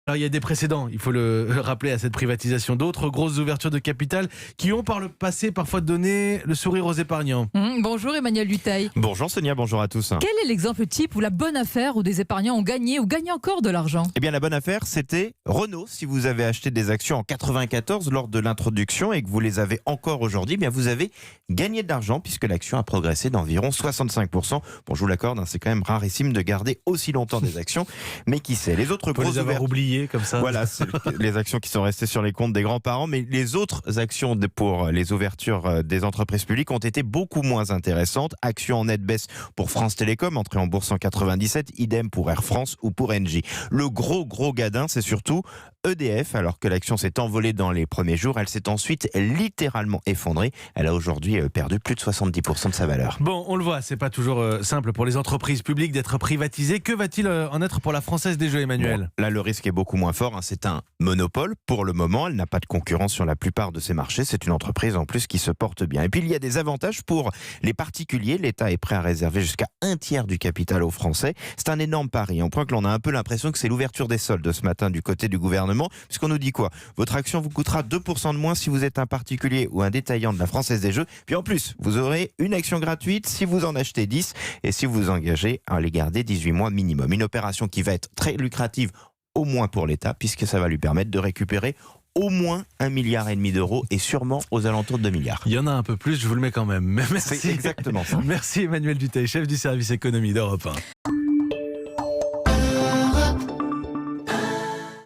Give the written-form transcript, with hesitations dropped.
Alors, il y a des précédents, il faut le rappeler, à cette privatisation. D'autres grosses ouvertures de capital qui ont par le passé parfois donné le sourire aux épargnants. Bonjour Emmanuel Dutheil. Bonjour Sonia, bonjour à tous. Quel est l'exemple type ou la bonne affaire où des épargnants ont gagné ou gagnent encore de l'argent? Eh bien la bonne affaire, c'était Renault. Si vous avez acheté des actions en 94 lors de l'introduction et que vous les avez encore aujourd'hui, eh bien vous avez gagné de l'argent puisque l'action a progressé d'environ 65%. Bon, je vous l'accorde, c'est quand même rarissime de garder aussi longtemps des actions, mais qui sait. Les autres Faut les grosses avoir ouvertures... oubliés comme ça. Voilà, c'est les actions qui sont restées sur les comptes des grands-parents, mais les autres actions pour les ouvertures des entreprises publiques ont été beaucoup moins intéressantes. Actions en nette baisse pour France Télécom, entrée en bourse en 97, idem pour Air France ou pour Engie. Le gros gadin, c'est surtout EDF, alors que l'action s'est envolée dans les premiers jours, elle s'est ensuite littéralement effondrée. Elle a aujourd'hui perdu plus de 70% de sa valeur. Bon, on le voit, c'est pas toujours simple pour les entreprises publiques d'être privatisées. Que va-t-il en être pour la Française des Jeux, Emmanuel? Bon, là, le risque est beaucoup moins fort. C'est un monopole pour le moment. Elle n'a pas de concurrence sur la plupart de ses marchés. C'est une entreprise en plus qui se porte bien. Et puis, il y a des avantages pour les particuliers. L'État est prêt à réserver jusqu'à un tiers du capital aux Français. C'est un énorme pari. On point que l'on a un peu l'impression que c'est l'ouverture des soldes ce matin du côté du gouvernement. Puisqu'on nous dit quoi? Votre action vous coûtera 2% de moins si vous êtes un particulier ou un détaillant de la Française des Jeux. Puis en plus, vous aurez une action gratuite si vous en achetez 10 et si vous vous engagez à les garder 18 mois minimum. Une opération qui va être très lucrative, au moins pour l'État, puisque ça va lui permettre de récupérer au moins 1,5 milliard d'euros et sûrement aux alentours de 2 milliards. Il y en a un peu plus, je vous le mets quand même. Merci. C'est exactement ça. Merci Emmanuel Dutheil, chef du service économie d'Europe 1.